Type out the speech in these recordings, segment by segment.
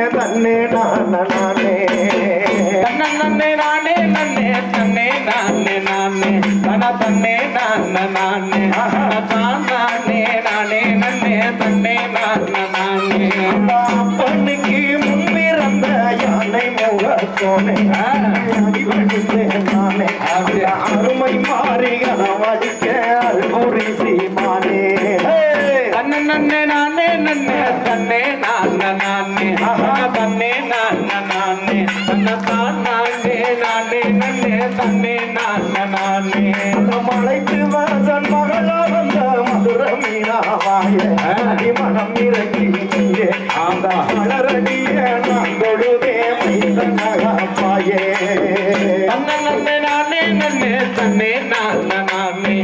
தன்னே நானே தன்னே நானே நன்னே தன்னே நானே நானே தன தன்னே நானே நானே தானே நானே நன்னே தன்னே நானே நானே அப்பனுக்கு முன்பிறந்த யானை முகத்தோனே நானே அருமை மாறி கனவடிக்க அருமுறை சீமானே நன்னே நானே நன்னே தன்னே நானே நானே தன்னே நானே நானே தானே நானே நன்னே தன்னே நானே நானே மலைக்கு வாசன் மகளா வந்த மதுர மீனாவாய மனம் இறங்கி அந்த மலரடிய நான் தொழுதே மைந்தனகாப்பாயே நன்னே நானே நன்னே தன்னே நானே நானே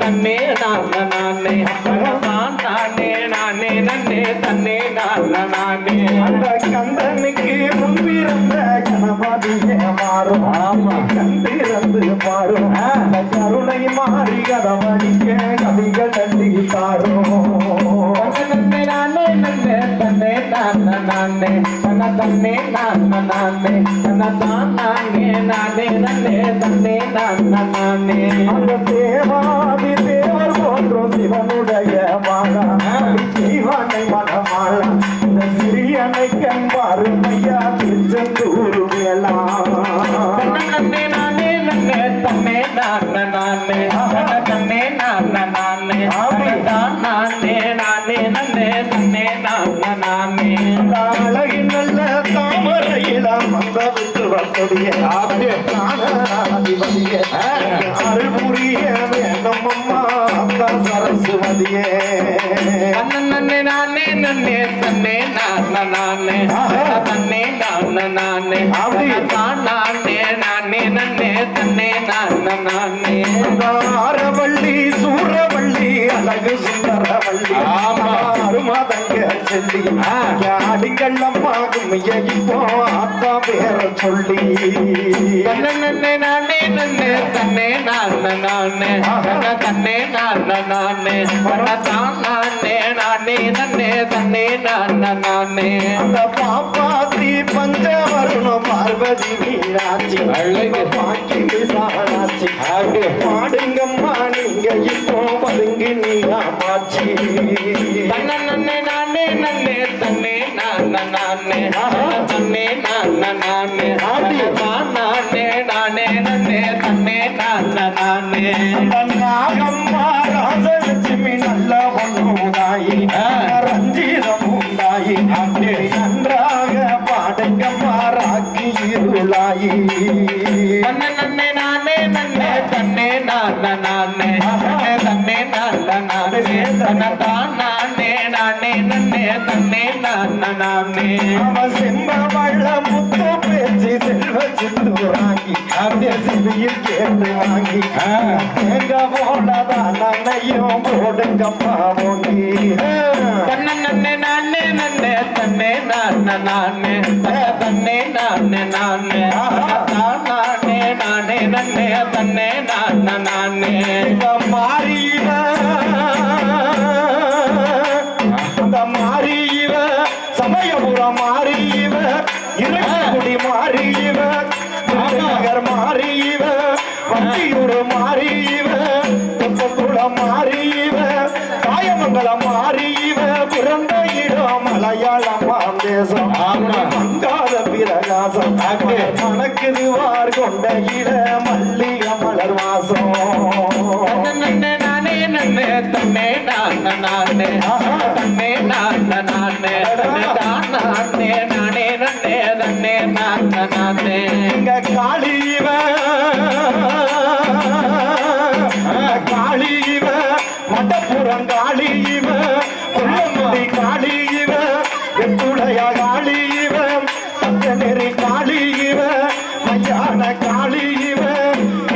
தன்னே நானே நானே தானே நானே நன்னே தன்னே நானே நானே அந்த கந்தனுக்கு முன்பிருந்த கணபதியே மாறும் கண்டிருந்து மாறும் அந்த கருணை மாறி கதவடிக்க கவிகள் தண்டி தாரும் நன்னே நானே நன்னே தன்னே நானே நானே தன்னே நானே நானே தானே நானே நன்னே தன்னே நானே நானே அந்த தேவாதி தேவர் போன்றும் சிவனுடைய மாலா ஜீவனை மனமாளா இந்த சிறியனை கண்பாரு ஐயா திருச்செந்தூர் வேளா நன்னே நானே நன்னே தன்னே நானே நானே தன்னே நானே நானே தானே நானே நன்னே தன்னே நானே நானே அழகின் நல்ல தாமரையில மந்தவித்து வரக்கூடிய அதிபதியே அருள் புரிய வேண்டும் அம்மா அந்த சரஸ்வதியே நன்னே நானே நன்னே தன்னே நானே நானே தன்னே நானே நானே தானே நானே நன்னே தன்னே நானே நானே ஆரவள்ளி சூரவள்ளி அழகு சுந்தரவள்ளி அருமாதங்க சொல்லி அடிங்கள் அம்மாவும் இப்போ அத்தா பேர சொல்லி நன்னே நானே நன்னே தன்னே நானே நானே தன்னே நானே நானே தானே நானே நன்னே தன்னே நானே நானே அந்த பாப்பாத்தி பஞ்சவருணம் பார்வதி மீனாட்சி அழகு பாக்கி விசாலாட்சி பாடுங்கம்மா நீங்க இப்போ பதுங்கி நீராமாச்சி நன்னே நானே நன்னே தன்னே நானே நானே தன்னே நானே நானே தானே நானே நன்னே தன்னே நானே நானே நாகம்மா ராசலட்சுமி நல்ல ஒன்றுதாயி ரஞ்சிதம் உண்டாயி நன்றாக பாடுங்கம்மா ராக்கி இருளாயி நன்னே நானே நன்னே தன்னே நானே நானே தன்னே நானே நானே தானே நானே நன்னே தன்னே நானே நானே செம்ப வள்ள முத்து பேச்சு செல்வ சித்தூராங்கி அப்படியே சிவியில் கேட்டு வாங்கி எங்க போனதான் நன்னையும் போடுங்கம்மா ஓங்கி நன்னே நானே நன்னே தன்னே நானே நானே தன்னே நானே நானே தானே நானே நன்னே தன்னே நானே நானே மாறிவ அந்த மாறிவ சமயபுரம் மாறிவ இறக்குடி மாறிவ நகர் மாறிவ வண்டியூர் மாறிவ தெப்பக்குளம் மாறிவ காயமங்கலம் மாறிவ பிறந்த இடம் மலையாளம் தேசம் மங்காத பிரகாசம் மணக்குதுவார் கொண்ட இட மல்லிகை மலர் வாசம் நன்னே நானே நன்னே தன்னே நானே நானே தன்னே நானே நானே தானே நானே நன்னே தன்னே நானே நானே இங்க காளிவ காளிவ மட்டப்புறம் காளிவ கொல்லமுடி காளிவ வெட்டுடைய காளிவ பச்சநெறி காளிவ மையான காளிவ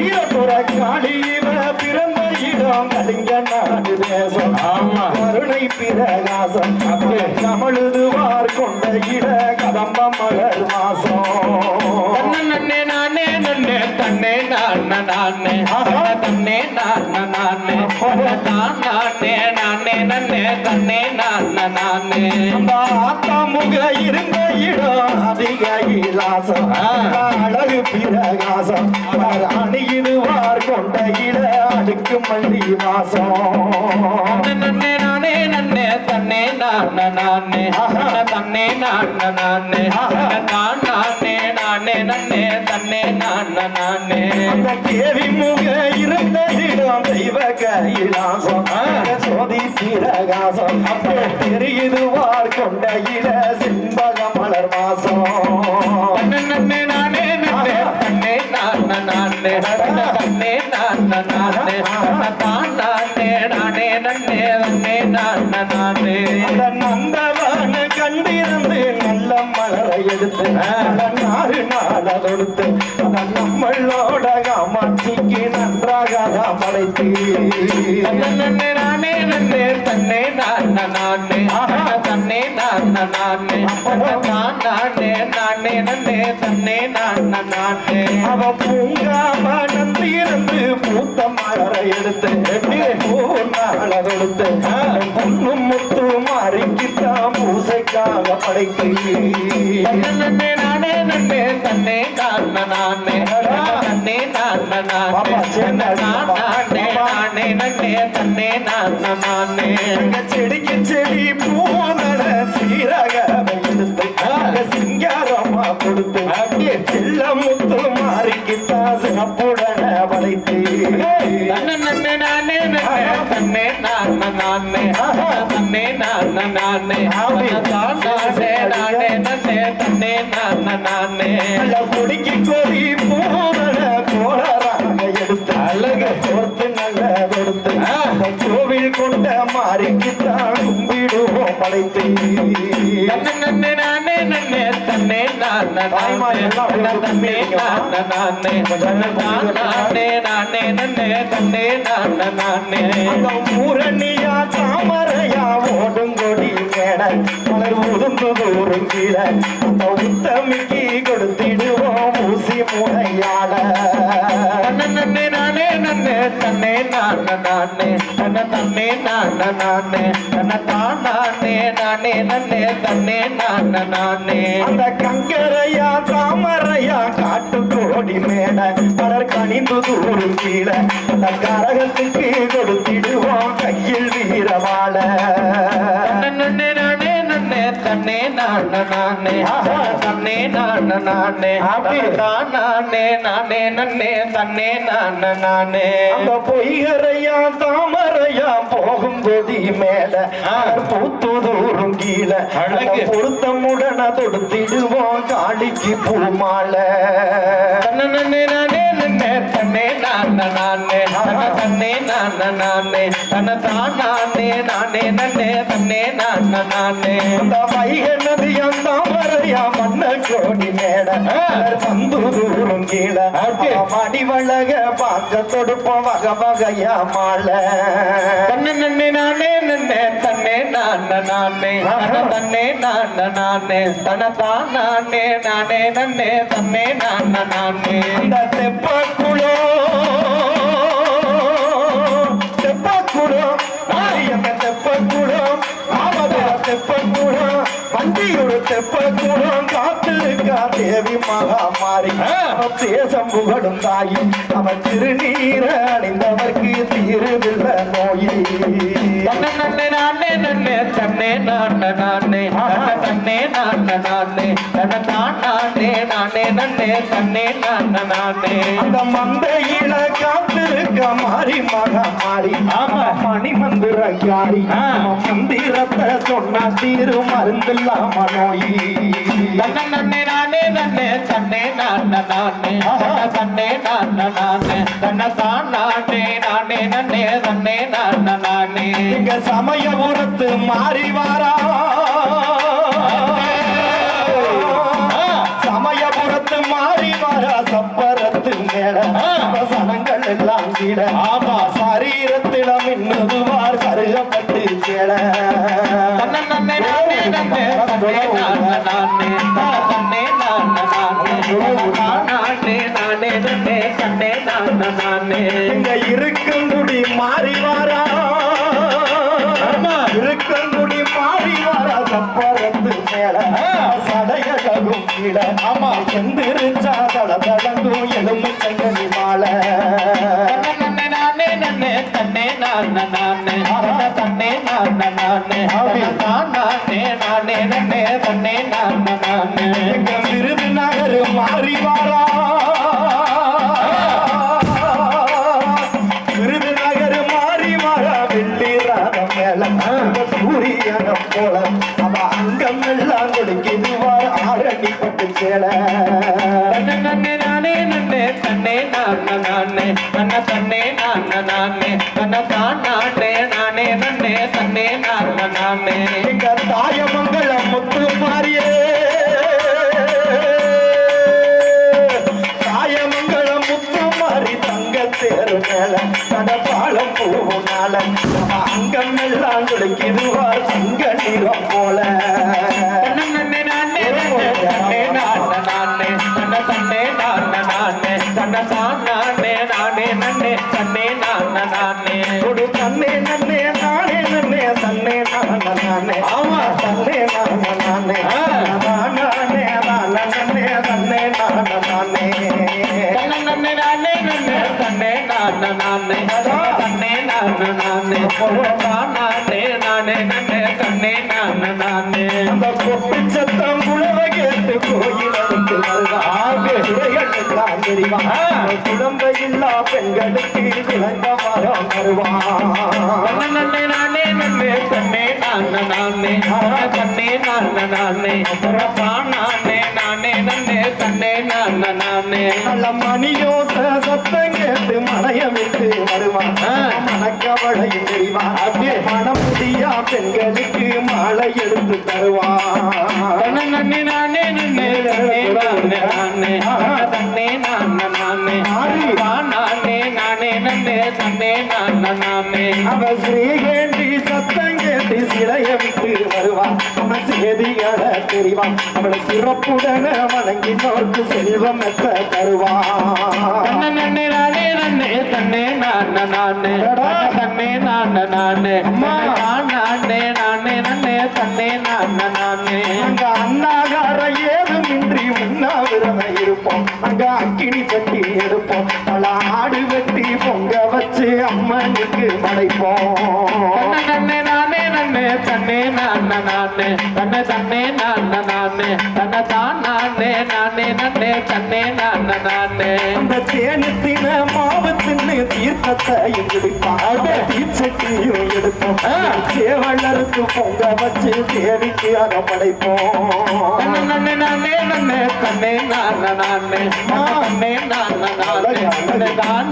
ஈரப்புற காளிவ பிறந்த இடம் கலிங்க நாடு தேசம் கருணை பிரகாசம் கமழுதுவார் கொண்ட இட கதம்ப மலர் வாசம் நன்னே நானே நன்னே தன்னே நானே நானே தன்னே நானே நானே தானே நானே நன்னே தன்னே நானே நானே அந்த ஆத்தா முக இருந்த இடம் அதிக இலாசம் அழகு பிரகாசம் அணியிடுவார் கொண்ட இட அடுக்கு மல்லி வாசம் நன்னே நானே நன்னே தன்னே நானே நானே தன்னே நானே நானே தானே நானே நன்னே தன்னே நானே நானே அந்த கேவி முக இருந்த இடம் தெய்வ கைலாசம் சோதி பிரகாசம் அப்போ தெரியுதுவார் கொண்ட இட செண்பக மலர் வாசம் நன்னே நானே நன்னே தன்னே நானே நானே தன்னே நானே நானே தானே நானே நன்னே தன்னே நானே நானே அந்த நந்தவன கண்டிருந்து நல்ல மலரை எடுத்து நாறு நாள தொடுத்து அதன் நம்மளோட காமாட்சிக்கு நன்றாக படைத்து நன்னே நானே நன்னே தன்னே நானே நானே தன்னே நானே நானே தானே நானே நன்னே தன்னே நானே நானே அவ பூங்காவனம் தீர்ந்து பூத்த மலரை எடுத்து நாள தொடுத்து பொண்ணும் முத்து மாறிக்கிட்டான் பூசைக்காக படைத்து நன்னே நானே நன்னே தன்னே நானே நானே தன்னே நானே நானே நானே நன்னே தன்னே நானே நானே செடிக்கு செடி பூதல சீரக எடுத்து சிங்காரமா கொடுத்து செல்ல முத்து மாறிக்கிட்டான் சிறப்புடன வளைத்து நன்னே நானே நன்னே தன்னே நானே நானே தன்னே நானே நானே தானே நானே நன்னே தன்னே நானே நானே குடிக்கு கொடி பூதல கோளராக எடுத்து அழக கொடுத்து நல்ல கொடுத்து கோவில் கொண்ட மாறிக்கிட்டான் கும்பிடுவோம் படைத்து நன்னே நானே நன்னே தன்னே நானே தன்னே நானே நானே தானே நானே நன்னே தன்னே நானே நானே பூரணியா தாமரையா ஓடும் கொடி மேட மலர் உதுந்து தூரும் கீழ அந்த உத்தமிக்கு கொடுத்திடுவோம் ஊசி முனையாட நன்னே நானே நன்னே தன்னே நானே நானே தன்னே நானே நானே தானே நானே நன்னே தன்னே நானே நானே அந்த கங்கரையா தாமரையா காட்டு கோடி மேட மலர் கனிந்து தூரும் கீழ அந்த கரகத்துக்கு கொடுத்திடுவோம் கையில் வீரவாள நன்னே நானே நன்னே தன்னே நானே நானே தன்னே நானே நானே தானே நானே நன்னே தன்னே நானே நானே அந்த பொய்கரையா தாமரையா போகும் கொடி மேல பூத்து தூரும் கீழ அழகு. பொருத்தமுடன தொடுத்திடுவோம் காளிக்கு பூமால நன்னே நானே நன்னே தன்னே நானே நானே தன்னே நானே நானே தானே நானே நன்னே தன்னே நானே நானே அந்த வைக நதியா தாமரையா மன்ன கோடி மேட பந்து தூரும் கீழ மடிவழக பார்க்க தொடுப்போம் வக வகையா மாலை நன்னே நானே நன்னே தன்னே நானே நானே தன்னே நானே நானே தானே நானே நன்னே தன்னே நானே நானே இந்த தெப்பக்குளோ தெப்பக்குளோ அந்த தெப்பக்குளோ ஆமதா தெப்பக்குளோ வண்டியோட தெப்பக்குளம் காத்திருக்கா தேவி மகாமாரி தேசம் புகழும் தாயி அவன் திருநீர அணிந்தவர்க்கு தீருதில்ல நோயி நன்னே நானே நன்னே தன்னே நானே நானே தன்னே நானே நானே தானே நானே நன்னே தன்னே நானே நானே அந்த மந்தையில காத்திருக்க மாறி மகாமாரி ஆமா மணி மந்திரக்காரி மந்திரத்தை சொன்னா தீரு மருந்தில்லாம நோயி நன்னே நானே நன்னே தன்னே நானே நானே தன்னே நானே நானே தானே நானே நன்னே தன்னே நானே நானே இங்க சமயபுரத்து மாறி வாரா சமயபுரத்து மாறி வாரா சப்பரத்து மேல சனங்கள் எல்லாம் கீழ ஆமா சரீரத்திடம் இன்னதுவார் கருகப்பட்டு கேள நன்னே நானே நன்னே தன்னே நானே நானே தன்னே நானே நானே தானே நானே நன்னே நானே இங்க இருக்குங்குடி மாறி வாரா இருக்குங்குடி மாறி வாரா சப்பரத்து மேல சடையழகும் கீழ ஆமா எந்திருச்சா தடதடங்கும் எலும்பு சங்கனி மாலை நானே நன்னே தன்னே நானே நானே தன்னே நானே நானே நானே நானே நன்னே தன்னே நானே நானே எங்க விருதுநகர் மாறி வாரா விருதுநகர் மாறி வாரா வெள்ளி ராகம் மேல சூரியனம் போல அவ அங்கம் எல்லாம் கொடுக்கிடுவார் ஆரணி பட்டு சேல நன்னே நானே நன்னே தன்னே நானே நானே தன்னே நானே நானே நானே நானே நன்னே தன்னே நானே நானே எங்க தாயமங்கலம் முத்து மாறியே தாயமங்கலம் முத்து மாறி தங்க தேரு மேல சடபாலம் பூவுனால அங்கம் எல்லாம் கொடுக்கிடுவார் தங்க நிறம் போல நன்னே நானே தன்னே நானே நானே தன்னே நானே நானே நானே நானே நன்னே தன்னே நானே நானே ஒரு தன்னே நன்னே நானே நன்னே தன்னே நானே நானே ஆமா தன்னே நானே நானே நானே நானே தன்னே நானே நானே நன்னே நானே நன்னே தன்னே நானே நானே தன்னே நானே நானே நானே நானே நன்னே தன்னே நானே நானே அந்த கொட்டு சத்தம் குழவ கேட்டு கோயிலுக்கு வருவான் தெரியுமா குழந்தை இல்லா பெண்களுக்கு குழந்த மரம் வருவான் நன்னே நானே நன்னே தன்னே நானே நானே தன்னே நானே நானே நானே நானே நன்னே தன்னே நானே நானே நல்ல மணியோச சத்தம் கேட்டு மலைய விட்டு வருவான் மணக்கவளையும் தெரிவான் அப்படியே மனம் முடியா பெண்களுக்கு மாலை எடுத்து தருவான் நன்னே நானே நன்னே தன்னே நானே நானே தன்னே நானே நானே நானே நானே நன்னே தன்னே நானே நானே அவ ஸ்ரீகேண்டி சத்தம் கேட்டு சிலைய விட்டு வருவான் அவன் சேதிகளை தெரிவான் அவளை சிறப்புடன வணங்கி நோக்கு செல்வம் எத்த தருவான் நன்னே நானே நன்னே தன்னே நானே நானே தன்னே நானே நானே நானே நானே நன்னே தன்னே நானே நானே அங்க அண்ணாகார ஏதுமின்றி உண்ணாவிரதம் இருப்போம் அங்க அக்கினி சட்டி எடுப்போம் பல ஆடு வெட்டி பொங்க வச்சு அம்மனுக்கு படைப்போம் நன்னே நானே நன்னே தன்னே நானே நானே தன்னே நானே நானே நானே நானே நன்னே தன்னே நானே நானே அந்த தேனத்தின மாவத்தின்னு தீர்த்தத்தையும் குடிப்பான் தீச்சட்டியும் எடுப்போம் சேவலருக்கு பொங்க வச்சு தேவிக்கு அதை படைப்போம் நன்னே நானே நன்னே தன்னே நானே நானே தன்னே நானே நானே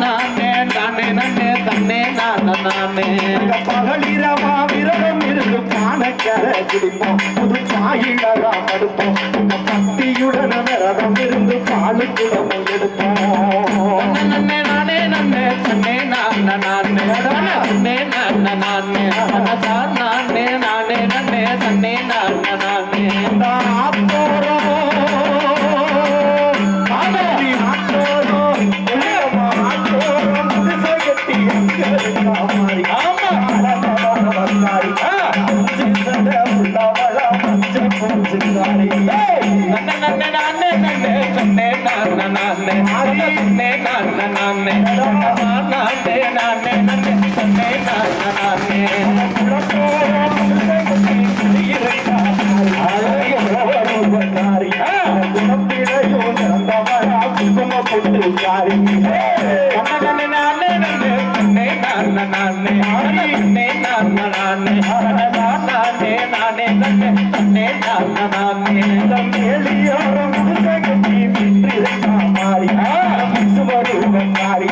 நானே நானே நன்னே தன்னே நானே நானே பகலிரவா விரதம் இருந்து பானக்கரை குடிப்போம் புது சாயிலரா படுப்போம் பக்தியுடன் விரதம் இருந்து பாலு குடமும் எடுப்போம் நன்னே நானே நன்னே தன்னே நானே நானே தன்னே நானே நானே நானே நானே நன்னே தன்னே நானே நானே நன்னே நானே நன்னே தன்னே நானே நானே தன்னே நானே நானே நானே நானே நன்னே தன்னே நானே நானே நன்னே நானே நன்னே தன்னே நானே நானே தன்னே நானே நானே நானே நானே நன்னே தன்னே நானே நானே மேலியோரம் முதுசகட்டி விற்றிருக்கா மாறி சுவரூபம் மாறி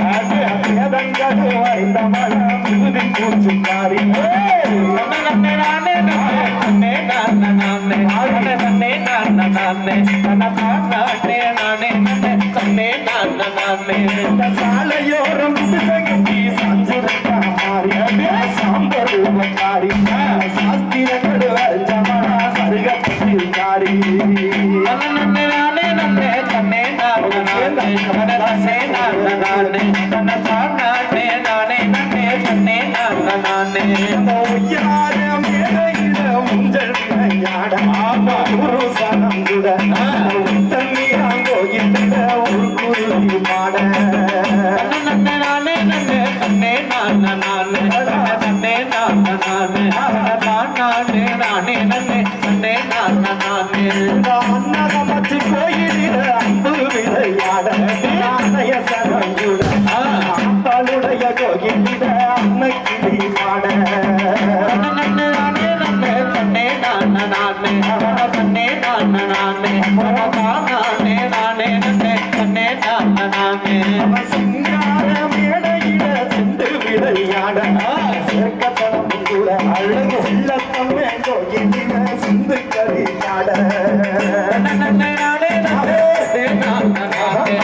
வேதங்களும் அறிந்த மனம் முகுதி பூச்சுக்காரி நன்னே நானே நன்னே தன்னே நானே நானே தன்னே நானே நானே நானே நானே நன்னே தன்னே நானே நானே சாலையோரம் முதுசகட்டி சஞ்சிருக்கா மாறி சாம்பரூபம் மாறி சாஸ்திரங்கள் அறிஞ்ச மனா சருகப்பட்டிருக்காரி நன்னே நானே நன்னே தன்னே நானே நானே தன்னே நானே நானே கூட தண்ணியா கோயில்ல ஒரு குருவி பாட நன்னே நானே நன்னே தன்னே நானே நானே தன்னே நானே நானே நானே நானே நன்னே தன்னே நானே நானே அன்னதமச்சு கோயிலில் அன்பு விளையாட நாணய சனங்குட அப்பாளுடைய கோயிலில் அன்னக்கிளி பாட நன்னே நானே நன்னே தன்னே நானே நானே தன்னே நானே நானே நானே நானே நன்னே தன்னே நானே நானே சிங்கார மேடையில சென்று விளையாட சேர்க்கத்தனம் கூட அழகு செல்லத்தம்மே கோயிலில் சிந்து கரியாட நன்னே நானே நானே நானே நானே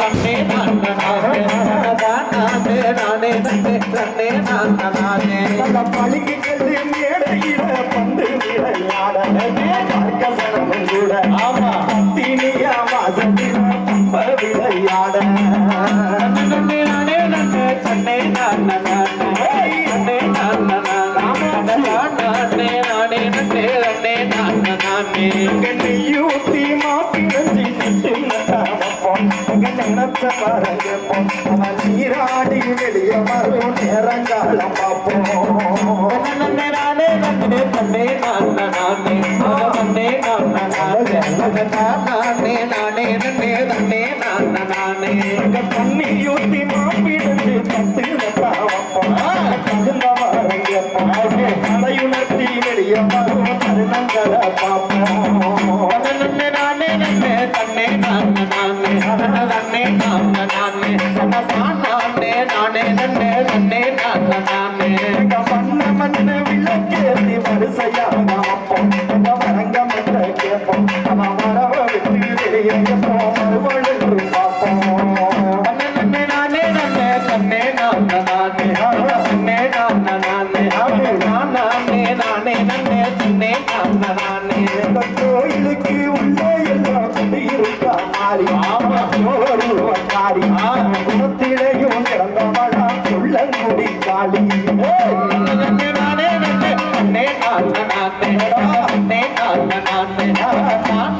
தன்னே நானே நானே நானே நன்னே தன்னே நானே நானே நல்ல பளிங்குகள் மேடையில பந்து விளையாட பார்க்க சனமும் கூட ஆமா தீனியா வாசத்தில பம்ப விளையாட நன்னே நானே நன்னே தன்னே நானே நானே தன்னே நானே நானே நானே நானே நன்னே தன்னே நானே நானே கண்ணியூத்தி மாப்பிழஞ்சி நிட்டு நட்டாமப்போம் நினைச்ச மரங்கப்போம் அவன் நீராடி வெளியே வரும் நேரங்காலம் பார்ப்போம் நன்னே நானே நன்னே தன்னே நானே நானே தன்னே நானே நானே நானே நானே நன்னே தன்னே நானே நானே கண்ணியூத்தி மாப்பிழஞ்சி பத்து நட்டாமப்போம் தகுந்த மரங்கப்போம் கடையுணர்த்தி வெளியே வரும் தருணங்களை பார்ப்போம் நன்னே நானே நன்னே தன்னே நானே நானே தன்னே நானே நானே நானே நானே நன்னே தன்னே நானே நானே பண்ண மண்ண விளக்கேத்தி வரிசையாக அப்போம் வரங்க மற்ற கேட்போம் அவன் வரவ விட்டு வெளியே மறுபொழுது பார்ப்போம் நன்னே நானே நன்னே தன்னே நானே நானே தன்னே நானே நானே நானே நானே நன்னே தன்னே நானே நானே இந்த கோயிலுக்கு உள்ளே எல்லாம் குடியிருக்கா மாறி காரி குணத்திலையும் கிடந்தவளா சொல்லங்குடி காளி நன்னே நானே நன்னே தன்னே நானே நானே தன்னே நானே நானே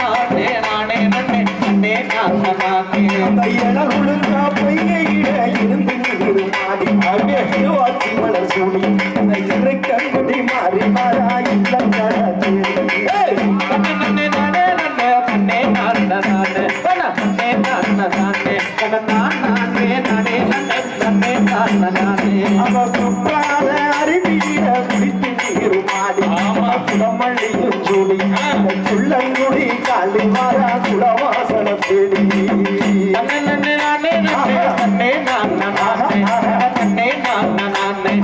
நானே நானே நன்னே தன்னே நானே நானே அந்த இளகுழுங்கா பொய்கையில இருந்து நீர் மாடி வாட்சி மலர் சூடி அந்த இறைக்கங்குடி மாறி மாறா இல்லங்கள நன்னே நானே நன்னே தன்னே நானே நானே தன்னே நானே நானே நானே நானே நன்னே தன்னே நானே நானே அவ குப்பாத அருவியில குடித்து நீர் மாடி குடமள்ளியும் சூடி குள்ளங்குடி காலி மாறா குடவாசன தேடி நன்னே நானே நன்னே தன்னே நானே நானே தன்னே நானே நானே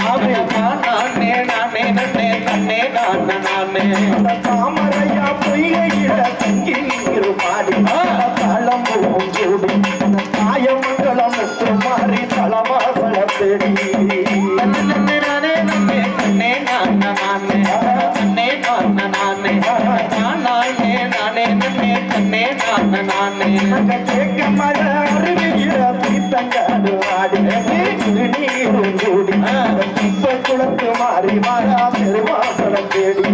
நானே நானே நன்னே தன்னே நானே நானே அந்த தாமரையா பொய்கையில தங்கி நீர் மாடி தாளம்பூவும் சூடி தாயமங்கலம் மாறி தலவாசல தேடி நன்னே நானே நன்னே தன்னே நானே நானே தன்னே நானே நானே நானே நானே நன்னே தன்னே நானே நானே அங்க கேட்க மர அருவியில தீர்த்தங்காடு ஆடி நீரும் கூடி இப்ப குளத்து மாறி மாறா பெருவாசல தேடி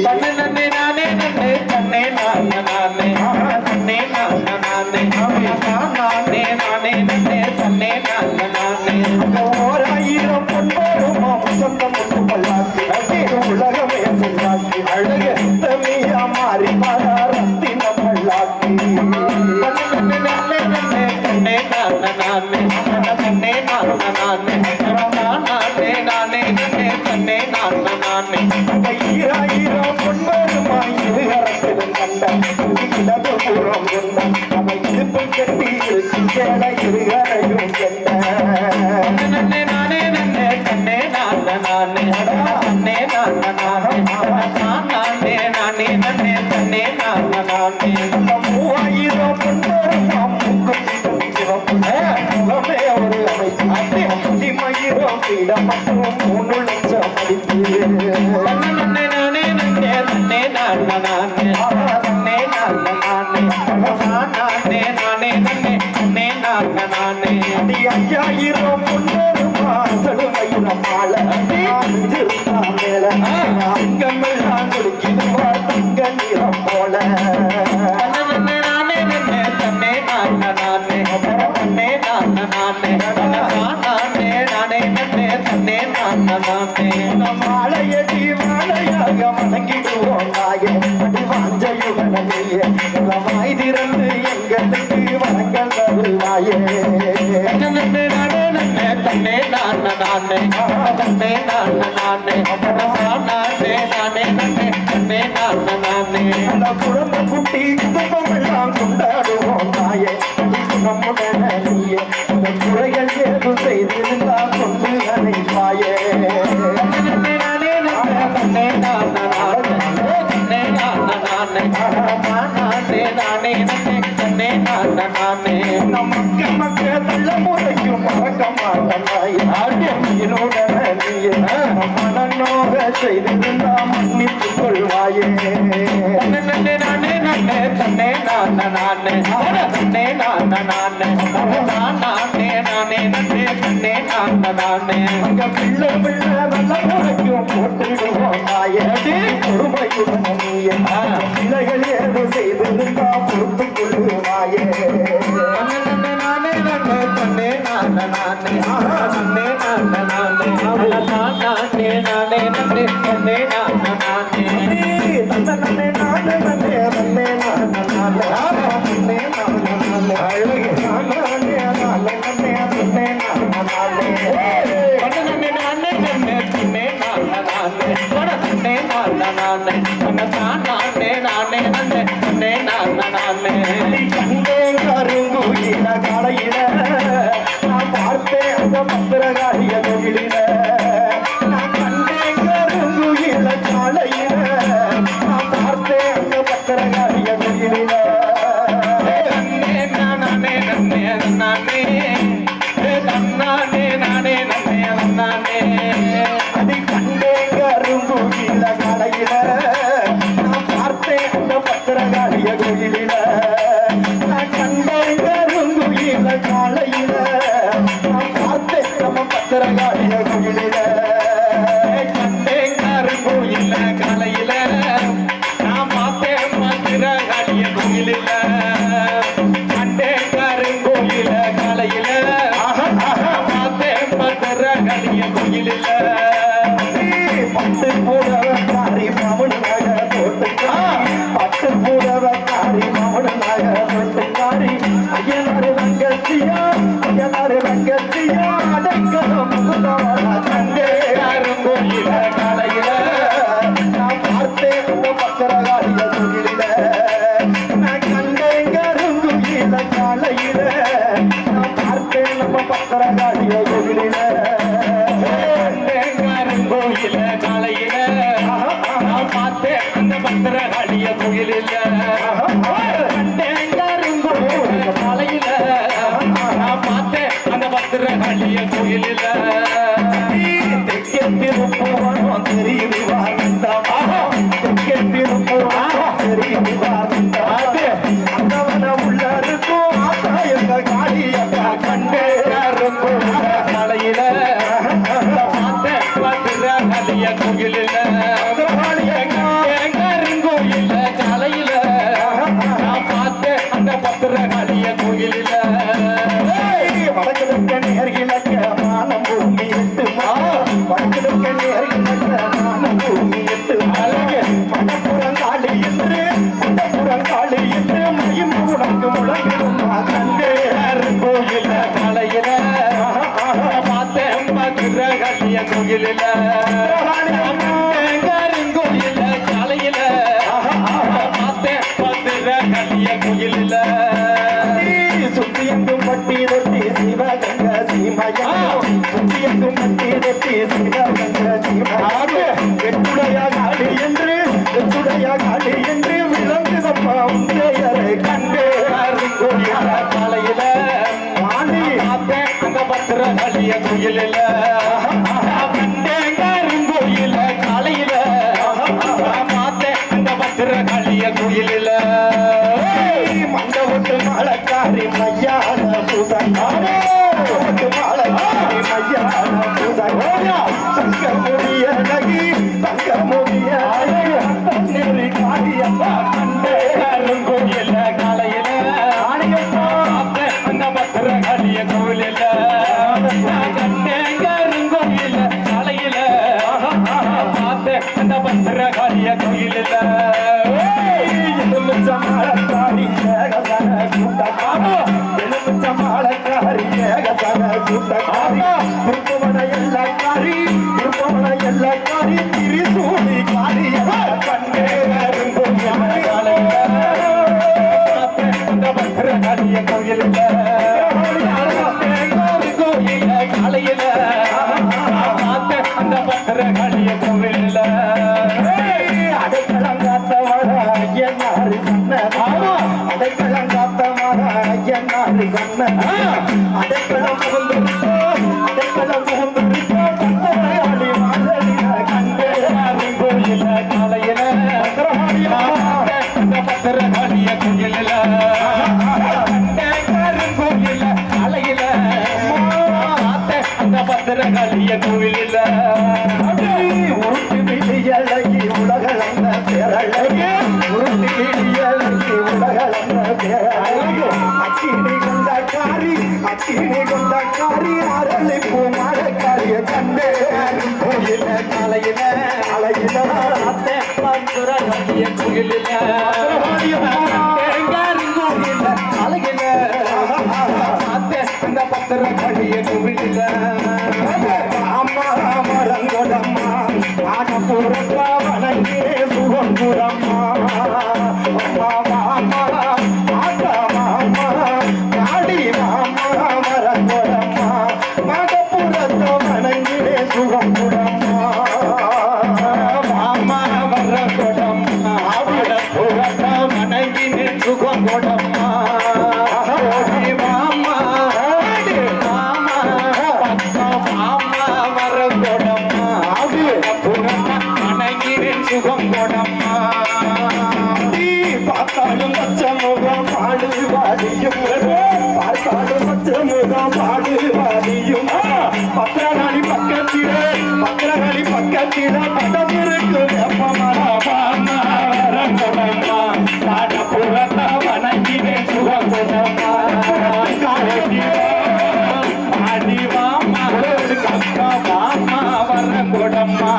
நன்னே நானே நன்னே தன்னே நானே நானே தன்னே நானே நானே நானே நானே நன்னே தன்னே நானே நானே அங்க ஓராயிரம் பொன்போரும் சொந்தம் ஒன்று பல்லாக்கி உலகமே செல்லாக்கி அழக தமையா மாறி மாறா ரத்தின பல்லாக்கி நன்னே நானே நன்னே தன்னே நானே நானே தன்னே நானே நானே நானே நானே நன்னே தன்னே நானே நானே அங்க ஈராயிரம் பொன்போருமா இருகரத்திலும் கண்டம் இடது பூரம் கொண்டம் அவை இடுப்பு கட்டி இருக்கு சேலை இருகரையும் கண்ட நன்னே நானே நன்னே தன்னே நானே நானே தன்னே நானே நானே நானே நானே நன்னே தன்னே நானே நானே அந்த 3000 பொன்போருமா முக்குத்தி சிவப்பு முகமே ஒரு அமைப்பு மயிரம் பீடம் மற்றும் 3 லட்சம் மதிப்பு நன்னே நானே நன்னே தன்னே நானே நானே தன்னே நானே நானே நானே நானே நன்னே தன்னே நானே நானே 5000 பொன்போருமா சடுமயிரம் மாலை அஞ்சிருந்தா மேல அங்கமெல்லாம் குடிக்குதுவா தங்க நிறம் போல நானே தன்னே நானே நானே தன்னே நானே அந்த குழந்தை குட்டி குடும்பம் எல்லாம் கொண்டாடுவோம் தாயே நம்முடன் நீயே அந்த குறைகள் ஏதும் செய்திருந்தா கொண்டு அணைப்பாயே மக்கள் நல்ல முறைக்கும் மறக்க மாட்டேனுடன் நீயே மனநோக செய்திருந்தா மன்னித்துக் கொள்வாயே பிள்ளை பிள்ளை நல்ல முறைக்கும் போட்டுடுவோம் தாயே பொறுமையுடன் நீயே பிள்ளைகள் ஏதோ செய்திருந்தா பொறுத்துக் கொள்ளுவாயே கருங்குயில கடையில நான் பார்த்தேன் அந்த பத்திரகாளிய கோயிலில நான் கண்டேன் கருங்குயில காலையில நான் பார்த்தேன் அந்த பத்திரகாளிய கோயிலில அதை கண்டேன் கருங்குயில காலையில நான் பார்த்தேன் அந்த பத்திரகாளிய கோயிலில நான் கண்டேன் கருங்குயில காலையில நான் பார்த்தேன் நம்ம பத்திரகாளிய கோயிலில கண்டேன் கருங்கோயில்ல காலையில நான் பார்த்தேன் மந்திரகாளிய கோயிலில் கண்டேன் கருங்கோயில காலையில பார்த்தேன் மந்திரகாளிய கோயிலில் பட்டு புடவக்காரி மவனாக போட்டுக்காரி பட்டு புடவக்காரி மவனாக போட்டுக்காரி ஐயனாரு ரங்கத்தியா அடைக்கலம் கண்டே கருங்கோயில காலையில நான் பார்த்தேன் அந்த பத்திரகாளிய கோயிலில நான் கண்டேன் கருங்குயில காலையில நான் பார்த்தேன் நம்ம பத்திரகாளிய கோயிலில கோயில காலையில நான் பார்த்தேன் அந்த பத்திரகாளிய கோயிலில் கண்டேன் கருங்கோயில காலையில நான் பார்த்தேன் அந்த பத்திரகாளிய கோயிலில் தெற்கே திருப்புவனம் தெரியுது அந்தவன உள்ள இருக்கும் ஆத்தாயங்க காளியக்கா கண்டே கருங்கோயில காலையில பார்த்தேன் பத்திரகாளிய கோயிலில் கருங்கோயில காலையில நான் பார்த்தேன் அந்த பத்திரகாளிய கோயிலில் வடக்கிழக்க நேர்கிழக்க மானம் பூமி எட்டு வடக்கிழக்க நேர்கிழக்க மானம் பூமி எட்டு மணப்புறங்காளி என்று குண்டப்புறங்காளி என்று மயம் உனக்கு முழங்கிடும் கண்டே கோயில காலையில பார்த்தேன் பத்திரகாளிய கோயிலில் கருங்கோயில காலையில பார்த்தேன் பத்திரகாளிய கோயிலில் சுத்தியங்கும் பட்டி தொட்டி சிவகங்க சீமையா சுத்தியங்கும் பட்டி தொட்டி சிவகங்க சீமையா வெட்டுடைய காளி என்று விளங்குதப்பா உண்மையரை கண்டே கோயில காலையில பார்த்தேன் அந்த பத்திரகாளிய கோயிலில் கண்டேன் கருங்கோயில காலையில பார்த்தேன் அந்த பத்திரகாளிய கோயிலில் மண்டபத்து மாலக்காரி மையான பூசங்காரி மையான பூசங்காரியா தங்க முடிய நகி தங்க முடிய நெறி காரியப்பா கண்டே கருங்கோயில காலையில அந்த பத்திரகாளிய கோயிலில் கண்டேன் கருங்கோயில காலையில பார்த்தேன் அந்த பத்திரகாளிய கோயிலில் மாலக்காரி ஏகசன கூட்டக்காரி எலுமிச்ச மாலக்காரி ஏகசன கூட்டக்காரி திருப்புவன எல்லா கோயில்ல கோயில காலையில பார்த்த அந்த பத்திரகாளிய கோவில்ல அடைக்கலங்காத்தவர ஐயனாரு சொன்ன அடைக்கலங்காத்தவர ஐயனாரு சொன்ன அடைக்கலம் புகுந்திருக்கோ அடைக்கலம் புகுந்திருக்கோ பத்திரகாளி மாதவிய கண்டே கோயில காலையில அந்த பத்திரகாளிய கோயில்ல கோயில காலையில அந்த பத்திரகாளிய கோவில்ல உருட்டு விழியழகி உலகளந்த பேரழகி உருட்டு விழியழகி உலகளந்த பேரழகி அச்சினி கொண்ட காரி அரளி பூ மரக்காரிய கண்டே கோயில காலையில அலையில அத்தை பத்திரகாளிய கோயில்ல கோயில்ல காலையில அத்தை அந்த பத்திரகாளிய கோவில்ல அம்மா மரங்கொடம்மா ஆனப்புறப்பா வணங்கே சுகங்குடம்மா அம்மா மாமா ஆட்டா மாமா காடி மாமா மரங்கொடம்மா மகப்புறத்த வணங்கே சுகங்குடம்மா மாமா வர கொடம்மா புறத்த மனைவினே சுகம் கொடம்மா மாமா மாமா மாமா வர கொடம்மா புறத்த மனைவினே சுகம் கொடம்மா பார்த்தாலும் பச்ச முகம் பாடு வாடியும் பார்த்தாலும் பச்ச முகம் பாடு வாடியும் பத்திரகாளி பக்கத்திலே பட்டத்திற்கு வெப்பமா மாமா வர கொடம்மா புறத்த மனைவினே சுகம் கொடம்மா அடி மாமா கக்கா மாமா வர கொடம்மா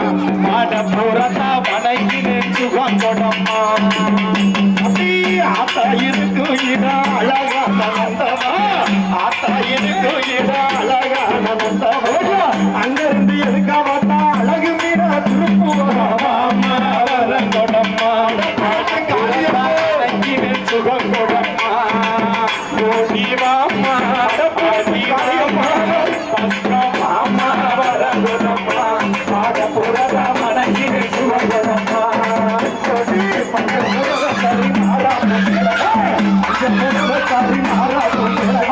புறத்த மனைவினே சுகம் கொடம்மா ஆத்தா இருக்கும் இடா அழகான நந்தமா ஆத்தா இருக்கும் இடா அழகான நந்தமா அங்கிருந்து எதுக்க மாட்டா அழகு மீனா திருப்புவா மாமா வர கொடம்மா மனைவினே சுகம் கொடம்மா ஓடி மாமா ஆடி மாமா பக்கா மாமா வர கொடம்மா புறத்த மனைவினே சுகம் கொடம்மா மாறா